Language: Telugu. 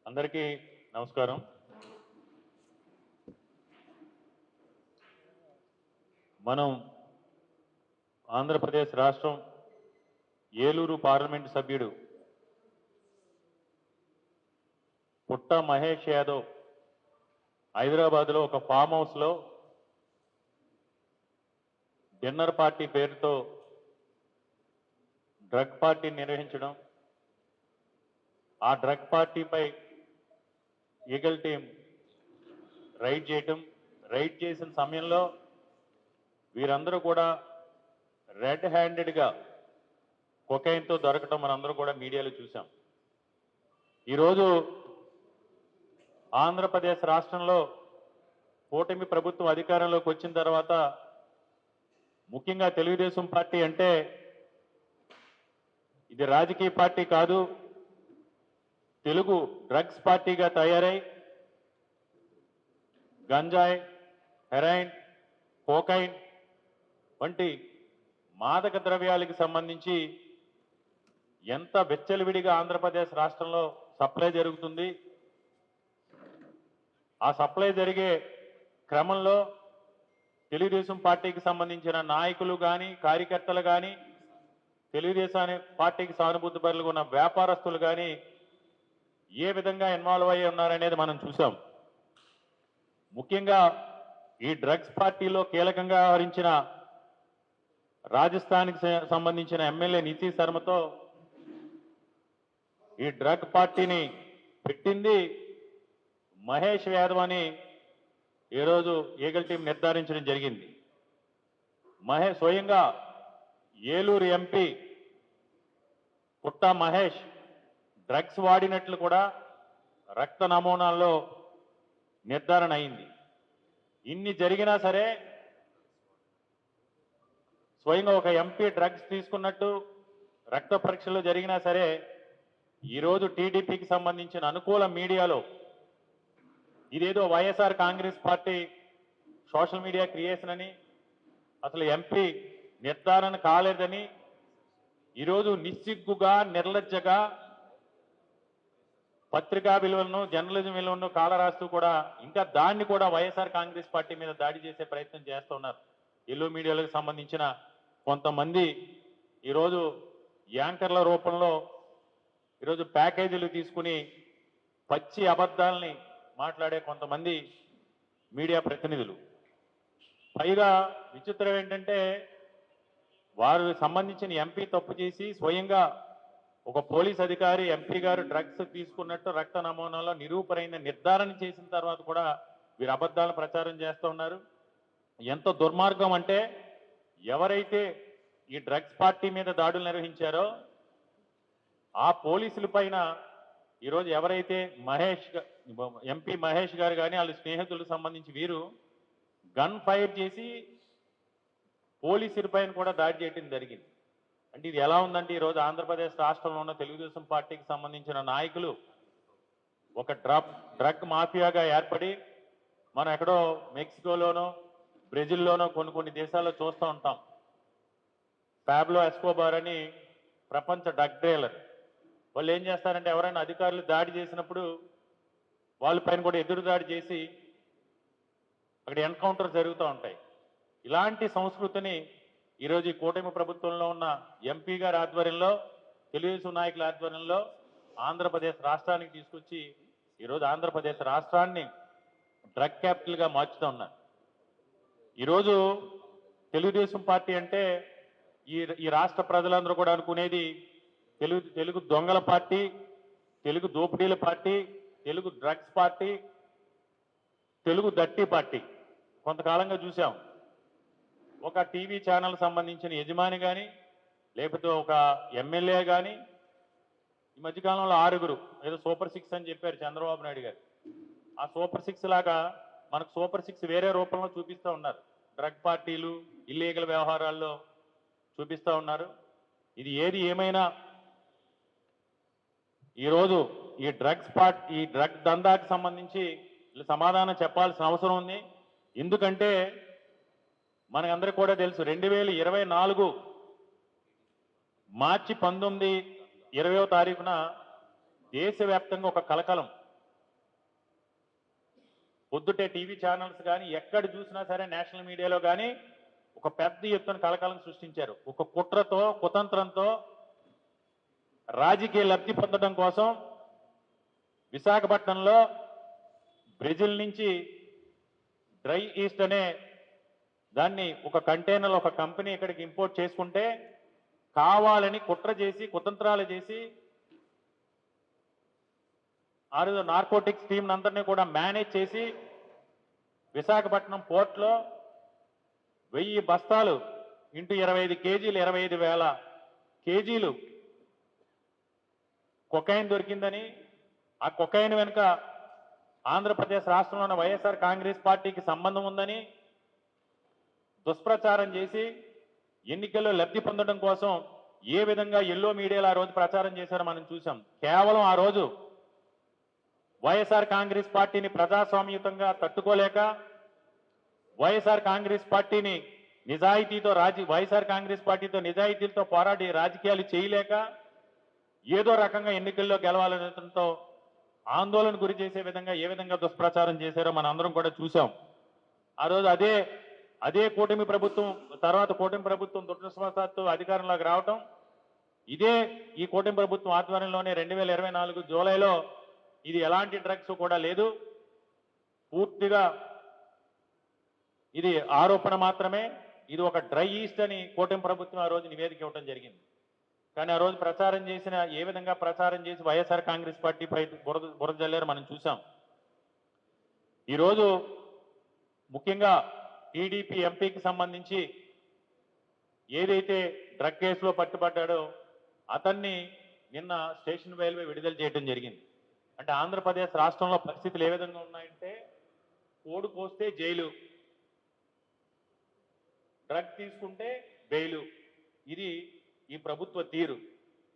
అందరికీ నమస్కారం. మనం ఆంధ్రప్రదేశ్ రాష్ట్రం ఏలూరు పార్లమెంటు సభ్యుడు పుట్ట మహేష్ యాదవ్ హైదరాబాద్లో ఒక ఫామ్ హౌస్లో డిన్నర్ పార్టీ పేరుతో డ్రగ్ పార్టీ నిర్వహించడం, ఆ డ్రగ్ పార్టీపై ఈగల్ టీం రైడ్ చేసిన సమయంలో వీరందరూ కూడా రెడ్ హ్యాండెడ్గా కొకైన్తో దొరకటం మనందరూ కూడా మీడియాలో చూసాం. ఈరోజు ఆంధ్రప్రదేశ్ రాష్ట్రంలో కూటమి ప్రభుత్వం అధికారంలోకి వచ్చిన తర్వాత ముఖ్యంగా తెలుగుదేశం పార్టీ అంటే ఇది రాజకీయ పార్టీ కాదు, తెలుగు డ్రగ్స్ పార్టీగా తయారై గంజాయి, హెరాయిన్, కోకైన్ వంటి మాదక ద్రవ్యాలకు సంబంధించి ఎంత వెచ్చలవిడిగా ఆంధ్రప్రదేశ్ రాష్ట్రంలో సప్లై జరుగుతుంది. ఆ సప్లై జరిగే క్రమంలో తెలుగుదేశం పార్టీకి సంబంధించిన నాయకులు కానీ, కార్యకర్తలు కానీ, తెలుగుదేశం పార్టీకి సానుభూతి పరులుగా ఉన్న వ్యాపారస్తులు కానీ ఏ విధంగా ఇన్వాల్వ్ అయ్యి ఉన్నారనేది మనం చూసాం. ముఖ్యంగా ఈ డ్రగ్స్ పార్టీలో కీలకంగా వ్యవహరించిన రాజస్థాన్కి సంబంధించిన ఎమ్మెల్యే నితీ శర్మతో ఈ డ్రగ్ పార్టీని పెట్టింది మహేష్ యాదవ్ అని ఈరోజు ఈగల్ టీం నిర్ధారించడం జరిగింది. స్వయంగా ఏలూరు ఎంపీ పుట్ట మహేష్ డ్రగ్స్ వాడినట్లు కూడా రక్త నమూనాల్లో నిర్ధారణ అయింది. ఇన్ని జరిగినా సరే స్వయంగా ఒక ఎంపీ డ్రగ్స్ తీసుకున్నట్టు రక్త పరీక్షలు జరిగినా సరే ఈరోజు టీడీపీకి సంబంధించిన అనుకూల మీడియాలో ఇదేదో YSR Congress party social media creation అని, అసలు ఎంపీ నిర్ధారణ కాలేదని ఈరోజు నిస్సిగ్గుగా, నిర్లజ్జగా పత్రికా విలువలను, జర్నలిజం విలువలను కాలరాస్తూ కూడా ఇంకా దాన్ని కూడా వైఎస్ఆర్ కాంగ్రెస్ పార్టీ మీద దాడి చేసే ప్రయత్నం చేస్తూ ఉన్నారు. ఎల్లో మీడియాలకు సంబంధించిన కొంతమంది ఈరోజు యాంకర్ల రూపంలో ఈరోజు ప్యాకేజీలు తీసుకుని పచ్చి అబద్ధాలని మాట్లాడే కొంతమంది మీడియా ప్రతినిధులు. పైగా విచిత్రం ఏంటంటే వారు సంబంధించిన ఎంపీ తప్పు చేసి స్వయంగా ఒక పోలీస్ అధికారి ఎంపీ గారు డ్రగ్స్ తీసుకున్నట్టు రక్త నమూనాలో నిరూపణైన నిర్ధారణ చేసిన తర్వాత కూడా వీరు అబద్ధాలను ప్రచారం చేస్తూ ఉన్నారు. ఎంత దుర్మార్గం అంటే ఎవరైతే ఈ డ్రగ్స్ పార్టీ మీద దాడులు నిర్వహించారో ఆ పోలీసుల పైన ఈరోజు ఎవరైతే ఎంపీ మహేష్ గారు కానీ వాళ్ళ స్నేహితులకు సంబంధించి వీరు గన్ ఫైర్ చేసి పోలీసుల పైన కూడా దాడి చేయడం జరిగింది. అంటే ఇది ఎలా ఉందంటే ఈరోజు ఆంధ్రప్రదేశ్ రాష్ట్రంలో ఉన్న తెలుగుదేశం పార్టీకి సంబంధించిన నాయకులు ఒక డ్రగ్ మాఫియాగా ఏర్పడి మనం ఎక్కడో మెక్సికోలోనో, బ్రెజిల్లోనో కొన్ని దేశాల్లో చూస్తూ ఉంటాం. పాబ్లో ఎస్కోబార్ అని ప్రపంచ డ్రగ్ డీలర్. వాళ్ళు ఏం చేస్తారంటే ఎవరైనా అధికారులు దాడి చేసినప్పుడు వాళ్ళ పైన కూడా ఎదురు దాడి చేసి అక్కడ ఎన్కౌంటర్ జరుగుతూ ఉంటాయి. ఇలాంటి సంస్కృతిని ఈరోజు ఈ కూటమి ప్రభుత్వంలో ఉన్న ఎంపీ గారి ఆధ్వర్యంలో, తెలుగుదేశం నాయకుల ఆధ్వర్యంలో ఆంధ్రప్రదేశ్ రాష్ట్రానికి తీసుకొచ్చి ఈరోజు ఆంధ్రప్రదేశ్ రాష్ట్రాన్ని డ్రగ్ క్యాపిటల్గా మార్చుతూ ఉన్నారు. ఈరోజు తెలుగుదేశం పార్టీ అంటే ఈ రాష్ట్ర ప్రజలందరూ కూడా అనుకునేది తెలుగు దొంగల పార్టీ, తెలుగు దోపిడీల party, Telugu drugs party, Telugu దట్టి పార్టీ. కొంతకాలంగా చూసాం ఒక టీవీ ఛానల్ సంబంధించిన యజమాని కానీ, లేకపోతే ఒక ఎమ్మెల్యే కానీ, ఈ మధ్యకాలంలో 6 ఏదో సూపర్ 6 అని చెప్పారు చంద్రబాబు నాయుడు గారు. ఆ సూపర్ 6 లాగా మనకు సూపర్ 6 వేరే రూపంలో చూపిస్తూ ఉన్నారు. డ్రగ్ పార్టీలు, ఇల్లీగల్ వ్యవహారాల్లో చూపిస్తూ ఉన్నారు. ఇది ఏది ఏమైనా ఈరోజు ఈ డ్రగ్ దందాకి సంబంధించి సమాధానం చెప్పాల్సిన అవసరం ఉంది. ఎందుకంటే మనకందరికీ కూడా తెలుసు 2024 మార్చి 19, 20వ తారీఖున దేశవ్యాప్తంగా ఒక కలకలం పొద్దుటే టీవీ ఛానల్స్ కానీ ఎక్కడ చూసినా సరే నేషనల్ మీడియాలో కానీ ఒక పెద్ద ఎత్తున కలకలం సృష్టించారు. ఒక కుట్రతో కుతంత్రంతో రాజకీయ లబ్ధి పొందడం కోసం విశాఖపట్నంలో బ్రెజిల్ నుంచి డ్రై ఈస్ట్ అనే దాన్ని ఒక కంటైనర్ ఒక కంపెనీ ఇక్కడికి ఇంపోర్ట్ చేసుకుంటే కావాలని కుట్ర చేసి కుతంత్రాలు చేసి ఆ రోజు నార్కోటిక్స్ టీం అందరినీ కూడా మేనేజ్ చేసి విశాఖపట్నం పోర్ట్లో 1000 బస్తాలు ఇంటూ 25 కేజీలు 25,000 కేజీలు కొకైన్ దొరికిందని, ఆ కొకైన్ వెనుక ఆంధ్రప్రదేశ్ రాష్ట్రంలోని వైఎస్ఆర్ కాంగ్రెస్ పార్టీకి సంబంధం ఉందని దుష్ప్రచారం చేసి ఎన్నికల్లో లబ్ధి పొందడం కోసం ఏ విధంగా ఎల్లో మీడియాలో ఆ రోజు ప్రచారం చేశారో మనం చూసాం. కేవలం ఆ రోజు వైఎస్ఆర్ కాంగ్రెస్ పార్టీని ప్రజాస్వామ్యయుతంగా తట్టుకోలేక వైఎస్ఆర్ కాంగ్రెస్ పార్టీని వైఎస్ఆర్ కాంగ్రెస్ పార్టీతో నిజాయితీలతో పోరాడి రాజకీయాలు చేయలేక ఏదో రకంగా ఎన్నికల్లో గెలవాలనేతో ఆందోళన గురి చేసే విధంగా ఏ విధంగా దుష్ప్రచారం చేశారో మనం అందరం కూడా చూసాం. ఆ రోజు అదే కూటమి ప్రభుత్వం తర్వాత కూటమి ప్రభుత్వం దురదృష్టవశాత్తు అధికారంలోకి రావటం, ఈ కూటమి ప్రభుత్వం ఆధ్వర్యంలోనే 2024 జూలైలో ఇది ఎలాంటి డ్రగ్స్ కూడా లేదు, పూర్తిగా ఇది ఆరోపణ మాత్రమే, ఇది ఒక డ్రై ఈస్ట్ అని కూటమి ప్రభుత్వం ఆ రోజు నివేదిక ఇవ్వడం జరిగింది. కానీ ఆ రోజు ప్రచారం చేసిన ఏ విధంగా ప్రచారం చేసి వైఎస్ఆర్ కాంగ్రెస్ పార్టీపై బురద జల్లారో మనం చూసాం. ఈరోజు ముఖ్యంగా టీడీపీ ఎంపీకి సంబంధించి ఏదైతే డ్రగ్ కేసులో పట్టుబడ్డాడో అతన్ని నిన్న స్టేషన్ బెయిల్పై విడుదల చేయడం జరిగింది. అంటే ఆంధ్రప్రదేశ్ రాష్ట్రంలో పరిస్థితులు ఏ విధంగా ఉన్నాయంటే కోడు కోస్తే జైలు, డ్రగ్ తీసుకుంటే బెయిలు, ఇది ఈ ప్రభుత్వ తీరు.